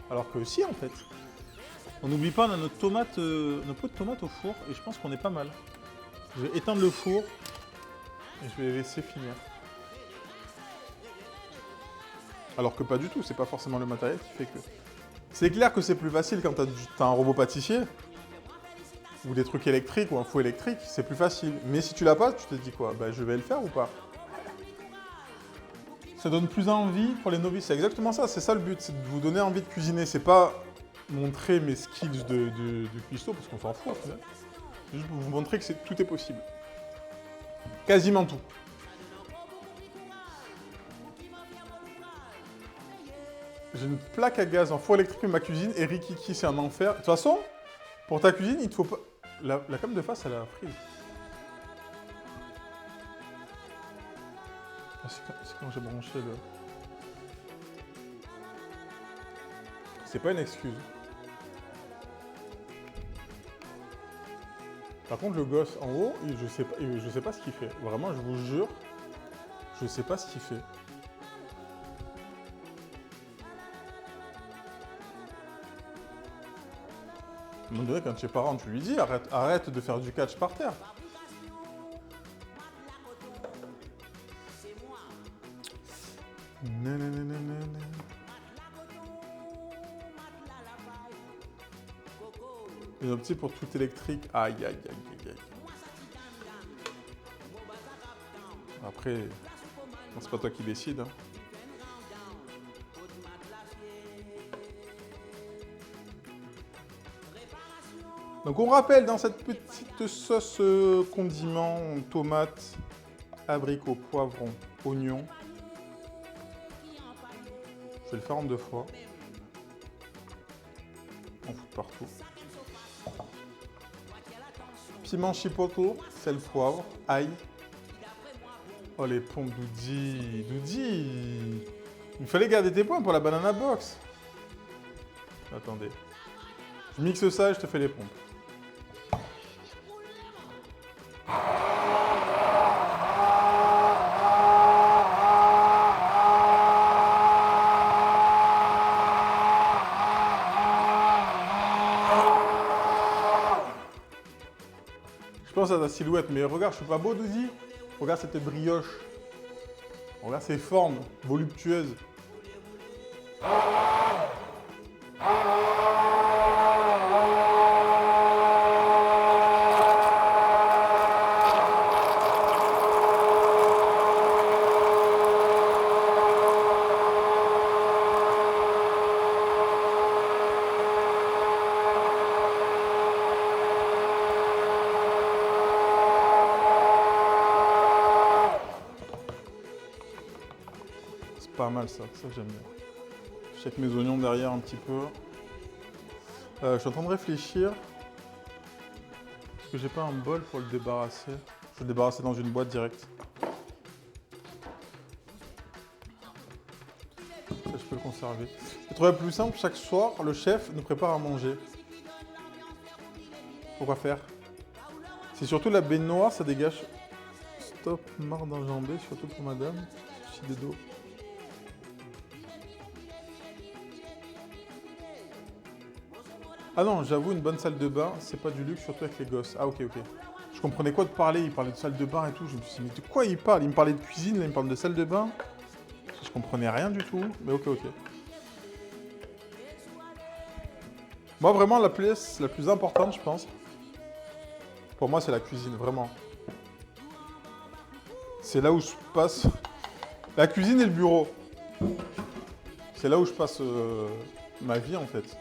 Alors que si, en fait. On n'oublie pas, on a notre tomate, notre pot de tomate au four, et je pense qu'on est pas mal. Je vais éteindre le four, et je vais les laisser finir. Alors que pas du tout, c'est pas forcément le matériel qui fait que... C'est clair que c'est plus facile quand t'as un robot pâtissier, ou des trucs électriques, ou un four électrique, c'est plus facile. Mais si tu l'as pas, tu te dis quoi? Bah je vais le faire ou pas? Ça donne plus envie pour les novices, c'est exactement ça, c'est ça le but, c'est de vous donner envie de cuisiner, c'est pas montrer mes skills de cuistot, parce qu'on s'en fout au final. C'est juste pour vous montrer que tout est possible. Quasiment tout. J'ai une plaque à gaz en four électrique de ma cuisine et Rikiki, c'est un enfer. De toute façon, pour ta cuisine, il te faut pas... La cam de face, elle a prise. Ah, c'est quand j'ai branché le... C'est pas une excuse. Par contre, le gosse en haut, je sais pas ce qu'il fait. Vraiment, je vous jure, je sais pas ce qu'il fait. À un moment donné, quand tu es parent, tu lui dis arrête de faire du catch par terre. Une optique pour tout électrique. Aïe, aïe, aïe, aïe, aïe. Après, c'est pas toi qui décide. Hein. Donc on rappelle dans cette petite sauce condiment, tomate, abricot, poivron, oignon. Je vais le faire en 2 fois. On fout partout. Piment chipotle, sel, poivre, ail. Oh les pompes Doudi, Doudi. Il fallait garder tes points pour la banana box. Attendez. Je mixe ça et je te fais les pompes. Je pense à ta silhouette, mais regarde, je suis pas beau, Doudi. Regarde cette brioche. Regarde ces formes voluptueuses. Pas mal ça j'aime bien. Je check mes oignons derrière un petit peu. Je suis en train de réfléchir. Est-ce que j'ai pas un bol pour le débarrasser? Je vais le débarrasser dans une boîte directe. Ça, je peux le conserver. Je trouvais plus simple, chaque soir, le chef nous prépare à manger. Pourquoi faire? C'est surtout la baignoire, ça dégage. Stop, marre d'enjamber, surtout pour madame. Souci de dos. Ah non, j'avoue, une bonne salle de bain, c'est pas du luxe, surtout avec les gosses. Ah ok, ok. Je comprenais quoi de parler, il parlait de salle de bain et tout. Je me suis dit, mais de quoi il parle? Il me parlait de cuisine, là, il me parle de salle de bain. Je comprenais rien du tout, mais ok, ok. Moi, vraiment, la pièce la plus importante, je pense, pour moi, c'est la cuisine, vraiment. C'est là où je passe... La cuisine et le bureau. C'est là où je passe ma vie, en fait.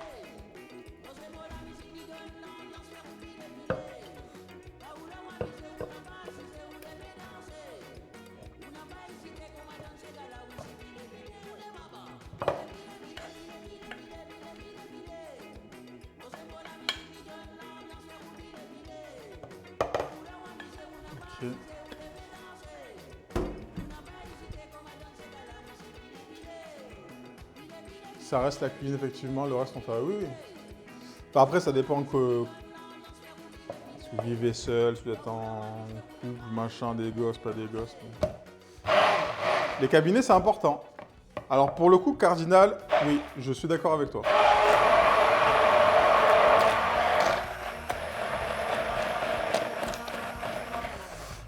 Ok. Ça reste la cuisine, effectivement. Le reste, on fait... Oui, oui. Enfin, après, ça dépend que... Si vous vivez seul, si vous êtes en couple, machin, des gosses, pas des gosses. Les cabinets, c'est important. Alors pour le coup, Cardinal, oui, je suis d'accord avec toi.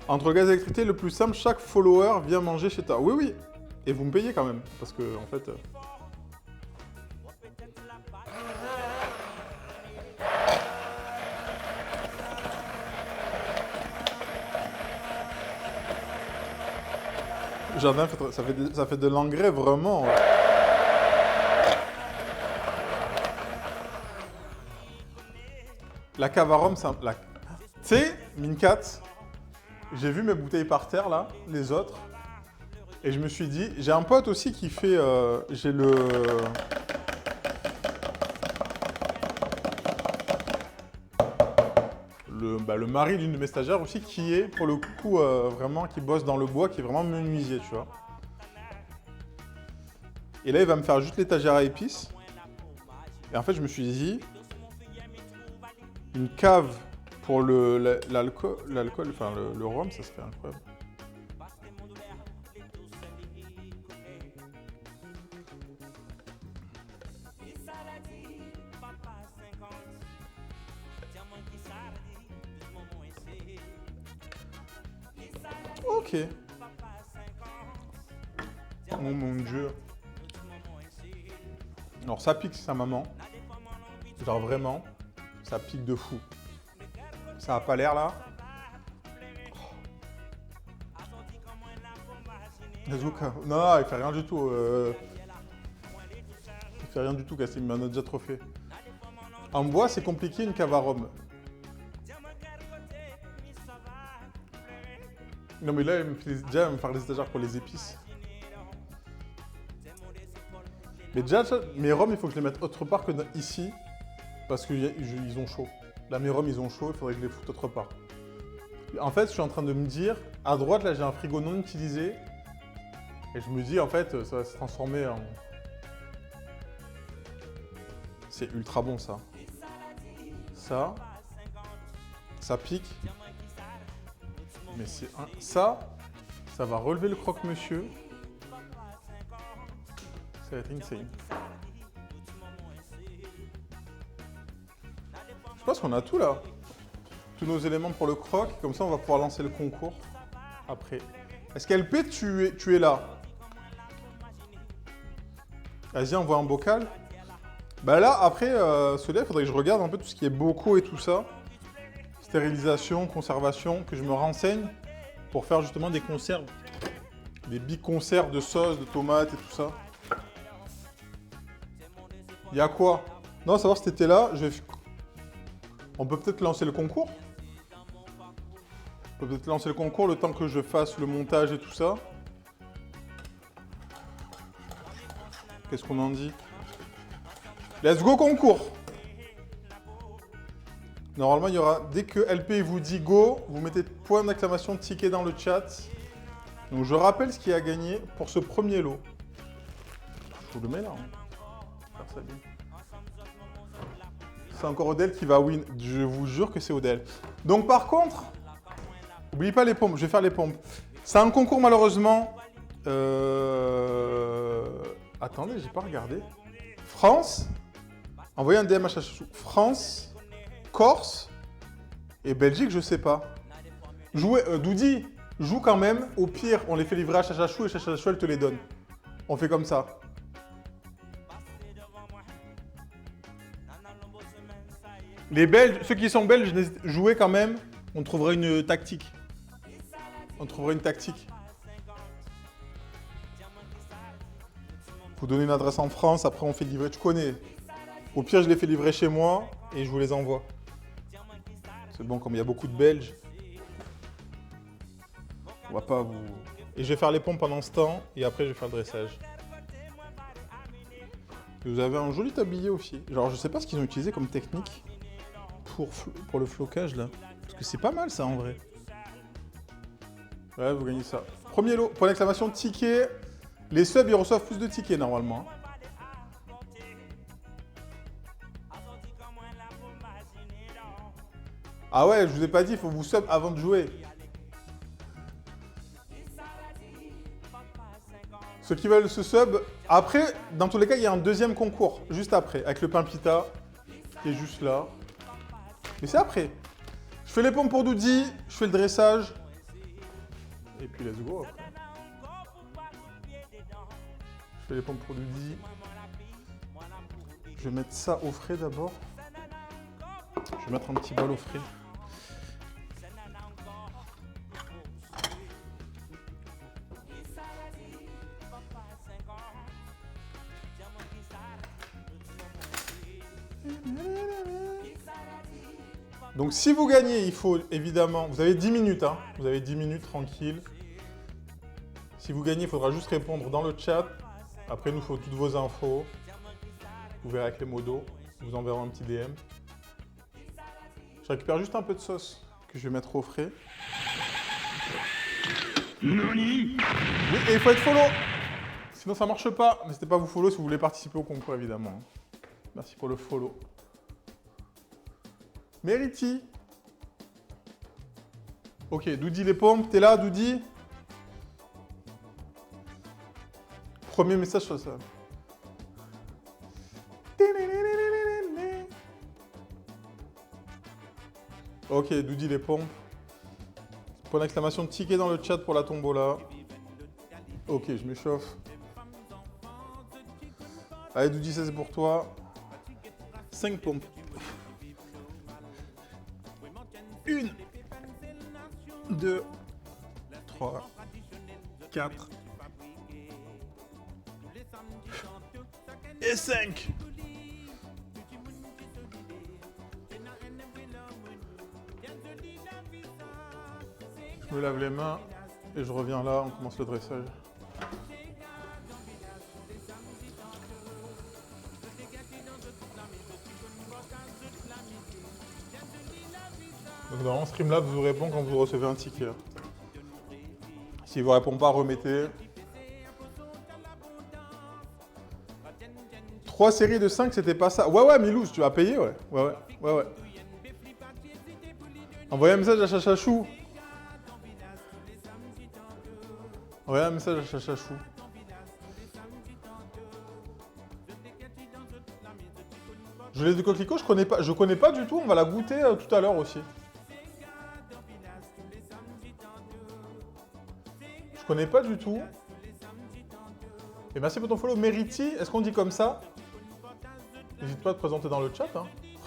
Entre le gaz et l'électricité, le plus simple, chaque follower vient manger chez toi. Oui, oui. Et vous me payez quand même. Parce que, en fait... Jardin, ça fait de l'engrais vraiment. La cave à rhum, c'est un... Tu sais, Mincat, j'ai vu mes bouteilles par terre, là, les autres. Et je me suis dit, j'ai un pote aussi qui fait... j'ai le... Le mari d'une de mes stagiaires aussi, qui est, pour le coup, vraiment, qui bosse dans le bois, qui est vraiment menuisier, tu vois. Et là, il va me faire juste l'étagère à épices. Et en fait, je me suis dit, une cave pour l'alcool, enfin le rhum, ça serait incroyable. Ok. Oh mon Dieu. Alors ça pique sa maman. Genre vraiment, ça pique de fou. Ça a pas l'air là. Non, il fait rien du tout. Il fait rien du tout, Cassim, il m'en a déjà trop fait. En bois, c'est compliqué une cave à rhum. Non mais là, il me fait déjà me faire les étagères pour les épices. Mais déjà, mes rhums, il faut que je les mette autre part que ici. Parce qu'ils ont chaud. Là, mes rhums, ils ont chaud, il faudrait que je les foute autre part. En fait, je suis en train de me dire, à droite, là, j'ai un frigo non utilisé. Et je me dis, en fait, ça va se transformer en... C'est ultra bon, ça. Ça pique. Mais c'est un... Ça va relever le croque-monsieur. Ça va être insane. Je pense qu'on a tout là. Tous nos éléments pour le croque. Comme ça, on va pouvoir lancer le concours après. Est-ce qu'LP, tu es là? Vas-y, envoie un bocal. Bah là, après, celui-là, il faudrait que je regarde un peu tout ce qui est bocaux et tout ça. Stérilisation, conservation, que je me renseigne pour faire justement des conserves. Des conserves de sauce, de tomates et tout ça. Il y a quoi? Non, savoir si t'étais là, on peut peut-être lancer le concours. On peut peut-être lancer le concours le temps que je fasse le montage et tout ça. Qu'est-ce qu'on en dit? Let's go concours! Normalement, il y aura, dès que LP vous dit go, vous mettez point d'exclamation ticket dans le chat. Donc je rappelle ce qui a gagné pour ce premier lot. Je vous le mets là. Faire ça bien. C'est encore Odell qui va win. Je vous jure que c'est Odell. Donc par contre, n'oubliez pas les pompes. Je vais faire les pompes. C'est un concours malheureusement. Attendez, j'ai pas regardé. France. Envoyez un DM à Chachachou. France, Corse et Belgique, je sais pas. Doudi, joue quand même. Au pire, on les fait livrer à Chachachou et Chachachou, elle te les donne. On fait comme ça. Les Belges, ceux qui sont belges, jouez quand même. On trouvera une tactique. Vous donnez une adresse en France, après on fait livrer. Tu connais. Au pire, je les fais livrer chez moi et je vous les envoie. C'est bon, comme il y a beaucoup de Belges. On va pas vous... Et je vais faire les pompes pendant ce temps et après je vais faire le dressage. Vous avez un joli tablier aussi. Genre, je sais pas ce qu'ils ont utilisé comme technique pour le flocage là. Parce que c'est pas mal ça en vrai. Ouais, vous gagnez ça. Premier lot, point d'exclamation, ticket. Les subs, ils reçoivent plus de tickets normalement. Ah ouais, je vous ai pas dit, il faut vous sub avant de jouer. Ceux qui veulent ce sub, après, dans tous les cas, il y a un deuxième concours, juste après, avec le pain pita, qui est juste là. Mais c'est après. Je fais les pompes pour Doudi, je fais le dressage. Et puis let's go après. Je fais les pompes pour Doudi. Je vais mettre ça au frais d'abord. Je vais mettre un petit bol au frais. Donc si vous gagnez, il faut évidemment... Vous avez 10 minutes, hein. Vous avez 10 minutes tranquille. Si vous gagnez, il faudra juste répondre dans le chat. Après, il nous faut toutes vos infos. Vous verrez avec les modos. Je vous enverrai un petit DM. Je récupère juste un peu de sauce que je vais mettre au frais. Oui, et il faut être follow. Sinon, ça marche pas. N'hésitez pas à vous follow si vous voulez participer au concours, évidemment. Merci pour le follow. Meriti. Ok, Doudi les pompes. T'es là, Doudi? Premier message sur ça. Ok, Doudi les pompes. Point d'exclamation ticket dans le chat pour la tombola. Ok, je m'échauffe. Allez, Doudi, ça c'est pour toi. 5 pompes. 1, 2, 3, 4 et 5. Je me lave les mains et je reviens là, on commence le dressage. Donc normalement Streamlabs vous répond quand vous recevez un ticket. S'il vous répond pas, remettez. 3 séries de 5, c'était pas ça. Ouais, Milouz, tu vas payer, ouais. Ouais. Envoyez un message à Chachachou. Envoyez un message à Chachachou. Gelée de coquelicot, je connais pas du tout, on va la goûter tout à l'heure aussi. Je connais pas du tout. Et merci pour ton follow. Meriti, est-ce qu'on dit comme ça? N'hésite pas à te présenter dans le chat. Hein.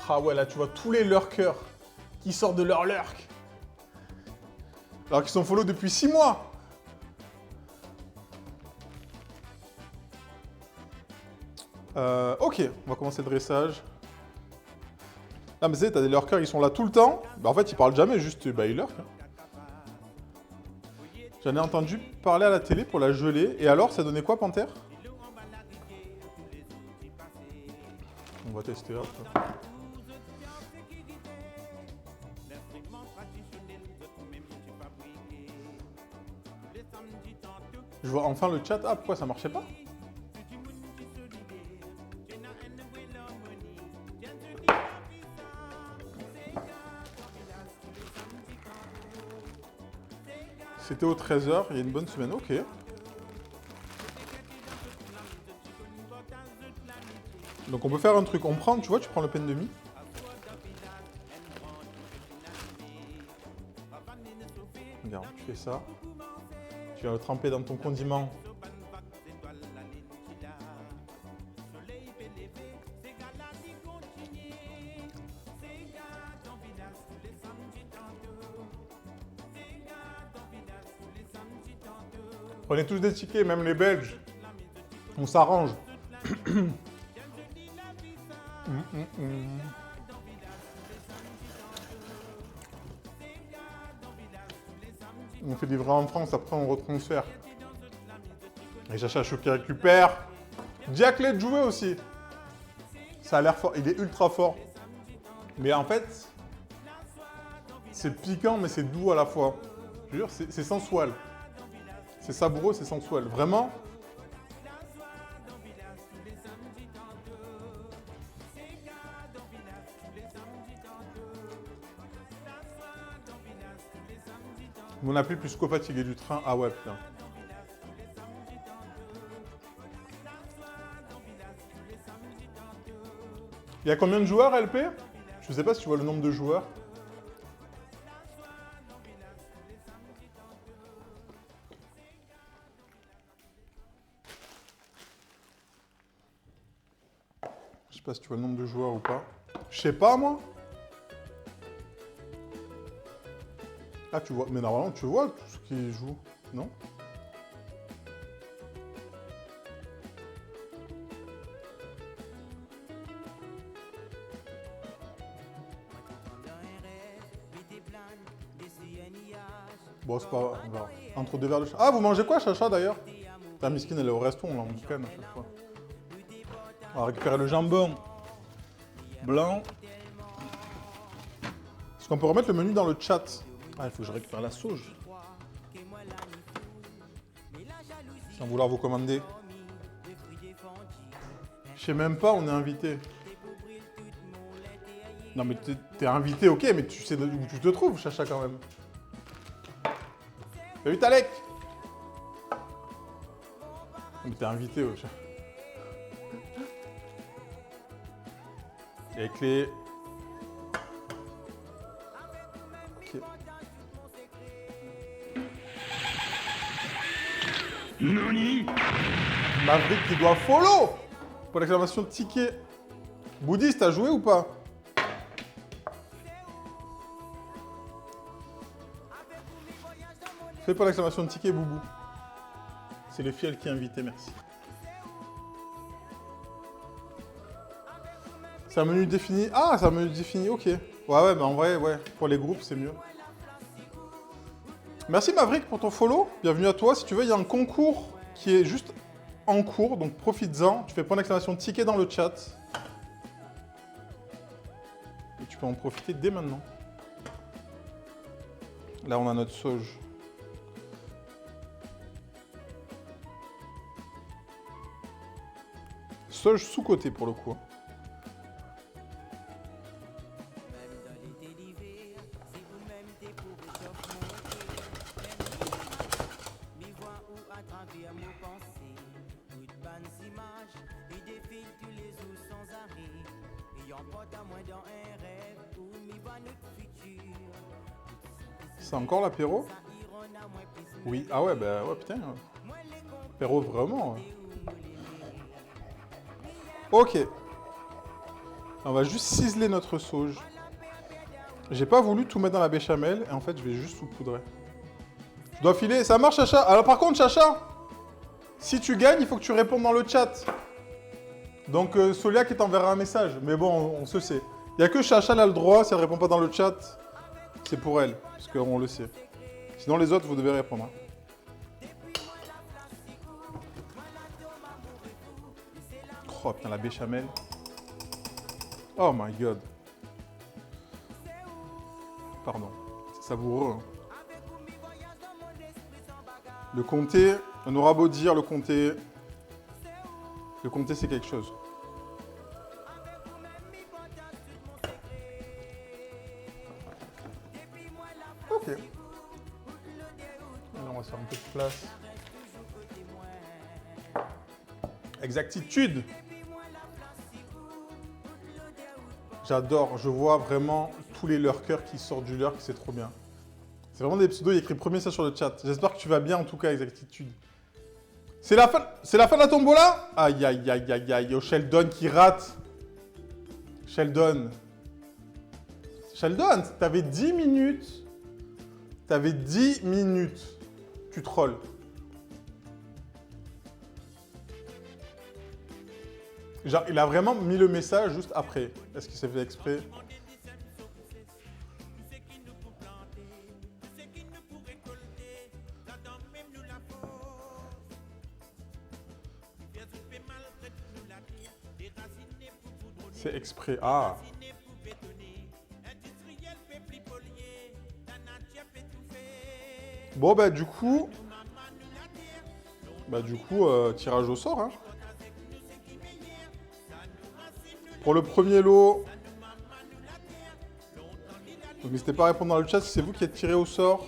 Ah ouais, là tu vois tous les lurkers qui sortent de leur lurk. Alors qu'ils sont follow depuis 6 mois. Ok, on va commencer le dressage. Ah mais c'est, t'as des lurkers, ils sont là tout le temps. Bah en fait, ils parlent jamais, juste ils lurkent. J'en ai entendu parler à la télé pour la geler. Et alors, ça donnait quoi, Panthère? On va tester hop. Je vois enfin le chat. Ah, pourquoi ça marchait pas? C'était au 13h, il y a une bonne semaine, ok. Donc on peut faire un truc, on prend, tu vois, tu prends le pain de mie. Regarde, tu fais ça. Tu vas le tremper dans ton condiment. Prenez tous des tickets, même les Belges. On s'arrange. On fait livrer en France, après on retransfère. Et Chachachou qui récupère. Jack de jouer aussi. Ça a l'air fort, il est ultra fort. Mais en fait, c'est piquant mais c'est doux à la fois. Je veux dire, c'est sensuel. C'est savoureux, c'est sensuel. Vraiment. Mon appli plus qu'au fatigué du train. Ah ouais, putain. Il y a combien de joueurs, LP? Je sais pas si tu vois le nombre de joueurs. Je sais pas si tu vois le nombre de joueurs ou pas. Je sais pas, moi. Ah, tu vois. Mais normalement, tu vois tout ce qui joue, non? Bon, c'est pas grave. On verra. Entre deux verres de chacha. Ah, vous mangez quoi, chacha, d'ailleurs? Ta miskine, elle est au resto, on l'emboucane à chaque fois. On va récupérer le jambon blanc. Est-ce qu'on peut remettre le menu dans le chat? Ah, il faut que je récupère la sauge. Sans vouloir vous commander. Je sais même pas, on est invité. Non, mais t'es invité, ok, mais tu sais où tu te trouves, chacha, quand même. Salut, Talek! Mais t'es invité, wesh. Les clés. Ok. Nani? Maverick qui doit follow! Pour l'exclamation ticket. Bouddhiste, t'as joué ou pas? Fais pas l'exclamation de ticket, Boubou. C'est le fiel qui est invité, merci. C'est un menu défini. Ah, c'est un menu défini, ok. Ouais, mais en vrai, ouais, pour les groupes, c'est mieux. Merci Maverick pour ton follow. Bienvenue à toi. Si tu veux, il y a un concours qui est juste en cours, donc profites-en. Tu fais point d'exclamation ticket dans le chat. Et tu peux en profiter dès maintenant. Là, on a notre sauge. Sauge sous-côté pour le coup. C'est encore l'apéro? Oui. Ah ouais, bah ouais, putain. Apéro vraiment. Ok. On va juste ciseler notre sauge. J'ai pas voulu tout mettre dans la béchamel et en fait je vais juste saupoudrer. Je dois filer. Ça marche, Chacha? Alors par contre, Chacha, si tu gagnes, il faut que tu répondes dans le chat. Donc Solia qui t'enverra un message. Mais bon, on se sait. Il n'y a que Chacha là le droit. Si elle répond pas dans le chat, c'est pour elle. Parce qu'on le sait. Sinon les autres, vous devez répondre. Hein. Oh putain, la béchamel. Oh my god. Pardon. C'est savoureux. Hein. Le comté, on aura beau dire le comté. Le comté, c'est quelque chose. Ok. Alors, on va se faire un peu de place. Exactitude. J'adore, je vois vraiment tous les lurkers qui sortent du lurk, c'est trop bien. C'est vraiment des pseudos, il y a écrit premier ça sur le chat. J'espère que tu vas bien en tout cas, Exactitude. C'est la fin de la tombola? Aïe, aïe, aïe, aïe, aïe. Yo, Sheldon qui rate. Sheldon. Sheldon, t'avais 10 minutes. T'avais 10 minutes. Tu trolls. Genre, il a vraiment mis le message juste après. Est-ce qu'il s'est fait exprès? C'est exprès. Ah. Bon, bah, du coup... tirage au sort, hein. Pour le premier lot... Donc, n'hésitez pas à répondre dans le chat si c'est vous qui êtes tiré au sort.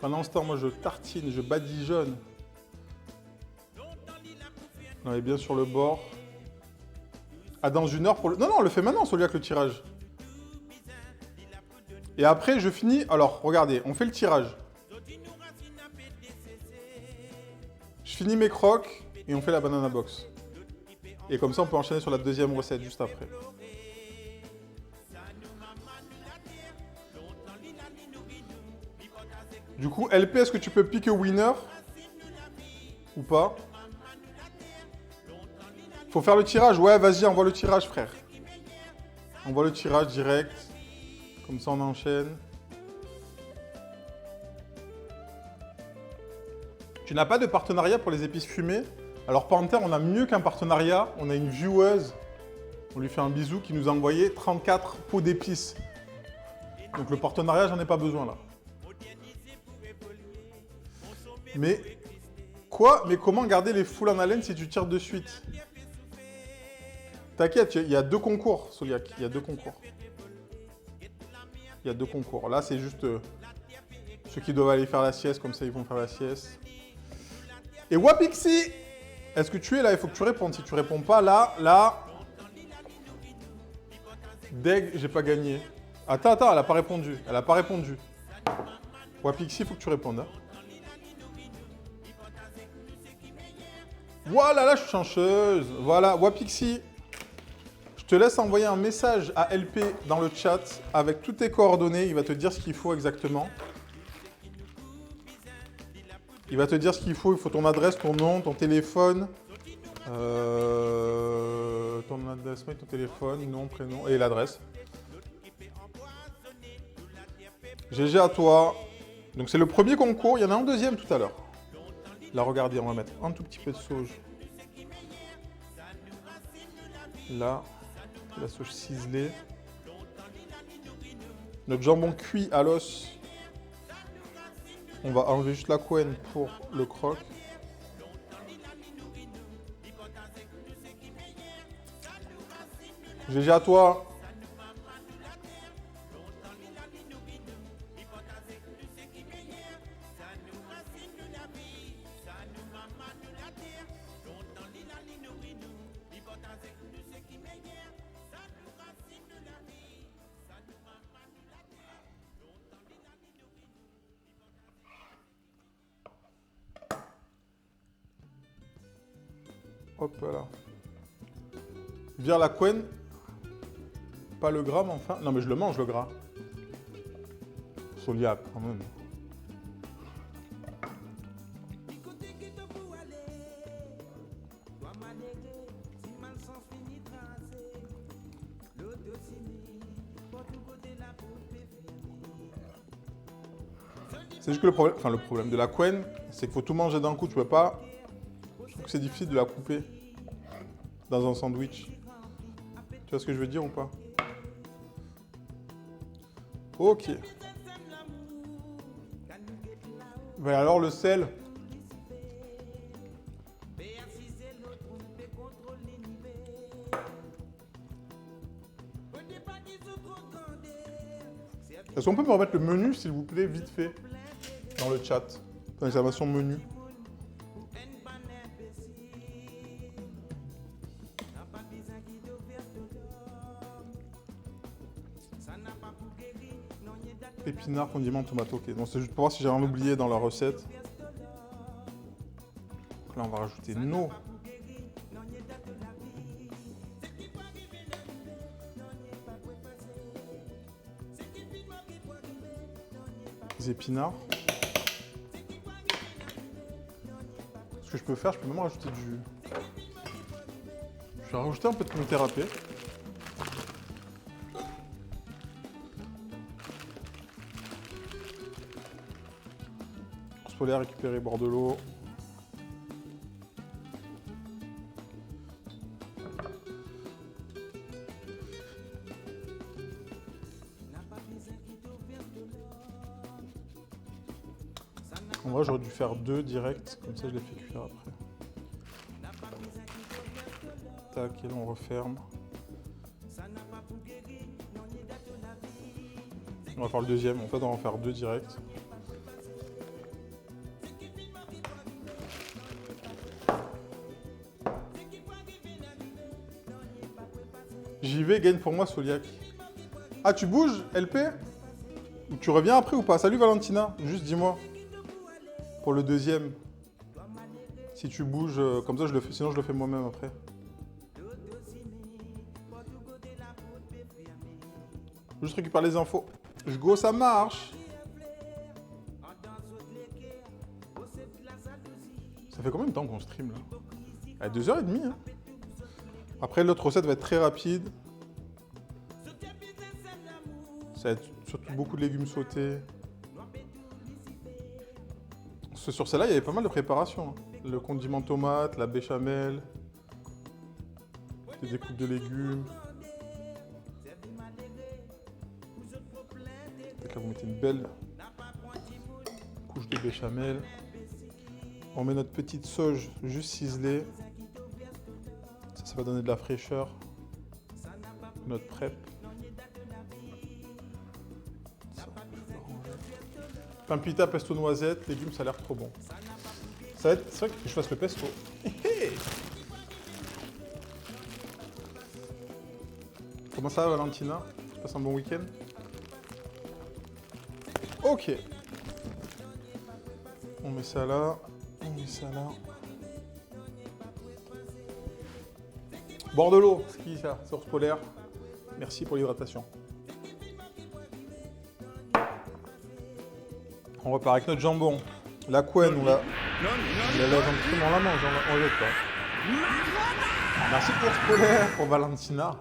Pendant ce temps, moi, je tartine, je badigeonne. On est bien sur le bord. Ah, dans une heure pour le... Non, non, on le fait maintenant, celui avec le tirage. Et après, je finis... Alors, regardez, on fait le tirage. Je finis mes crocs et on fait la banana box. Et comme ça, on peut enchaîner sur la deuxième recette juste après. Du coup, LP, est-ce que tu peux piquer winner ou pas? Faut faire le tirage. Ouais, vas-y, envoie le tirage, frère. Envoie le tirage direct. Comme ça, on enchaîne. Tu n'as pas de partenariat pour les épices fumées? Alors, Panther, on a mieux qu'un partenariat. On a une vieweuse. On lui fait un bisou qui nous a envoyé 34 pots d'épices. Donc, le partenariat, j'en ai pas besoin, là. Mais... Quoi? Mais comment garder les foules en haleine si tu tires de suite? T'inquiète, il y a 2 concours, Soliac. Il y a 2 concours. Il y a 2 concours. Là, c'est juste ceux qui doivent aller faire la sieste. Comme ça, ils vont faire la sieste. Et Wapixi, est-ce que tu es là? Il faut que tu répondes. Si tu réponds pas, là... Deg, j'ai pas gagné. Attends, elle a pas répondu. Elle a pas répondu. Wapixi, il faut que tu répondes. Hein. Voilà, là, je suis chanceuse. Voilà, Wapixi. Je te laisse envoyer un message à LP dans le chat avec toutes tes coordonnées. Il va te dire ce qu'il faut exactement. Il va te dire ce qu'il faut. Il faut ton adresse, ton nom, ton téléphone. Ton adresse mail, ton téléphone, nom, prénom et l'adresse. GG à toi. Donc c'est le premier concours. Il y en a un deuxième tout à l'heure. Là, regardez, on va mettre un tout petit peu de sauge. Là, la sauge ciselée. Notre jambon cuit à l'os. On va enlever juste la couenne pour le croc. GG à toi. Hop là. Vire la couenne. Pas le gras, mais enfin. Non, mais je le mange, le gras. Soliac, quand même. C'est juste que le problème de la couenne, c'est qu'il faut tout manger d'un coup. Tu peux pas. Je trouve que c'est difficile de la couper dans un sandwich. Tu vois ce que je veux dire ou pas? Ok. Mais alors le sel. Est-ce qu'on peut me remettre le menu, s'il vous plaît, vite fait, dans le chat? Exclamation menu. Épinards, condiments, tomates, ok. Donc c'est juste pour voir si j'ai rien oublié dans la recette. Donc là, on va rajouter nos. Épinards. Ce que je peux faire, je peux même rajouter du... Je vais rajouter un peu de comité râpé. Course polaire, récupérer, bord de l'eau. En vrai, j'aurais dû faire 2 directs, comme ça je les fais cuire après. Tac, et là on referme. On va faire le deuxième, en fait on va en faire 2 directs. J'y vais, gagne pour moi, Soliac. Ah, tu bouges, LP? Ou tu reviens après ou pas? Salut Valentina, juste dis-moi. Pour le deuxième. Si tu bouges, comme ça je le fais, sinon je le fais moi-même après. Juste récupère les infos. Je go, ça marche. Ça fait combien de temps qu'on stream là? À 2h30. Hein. Après, l'autre recette va être très rapide. Ça va être surtout beaucoup de légumes sautés. Sur celle-là, il y avait pas mal de préparation. Hein. Le condiment tomate, la béchamel, des découpes de légumes. Peut-être là, vous mettez une belle couche de béchamel. On met notre petite sauge juste ciselée. Ça va donner de la fraîcheur. Notre prep. Pain pita, pesto noisette, légumes, ça a l'air trop bon. Ça va être... C'est vrai que je fasse le pesto. Comment ça va, Valentina? Tu passes un bon week-end? Ok. On met ça là. On met ça là. Bord de l'eau, c'est qui ça? Source polaire. Merci pour l'hydratation. On repart avec notre jambon. La couenne, on la lève un petit peu dans la main, on jette pas. Merci pour ce polaire, pour Valentina.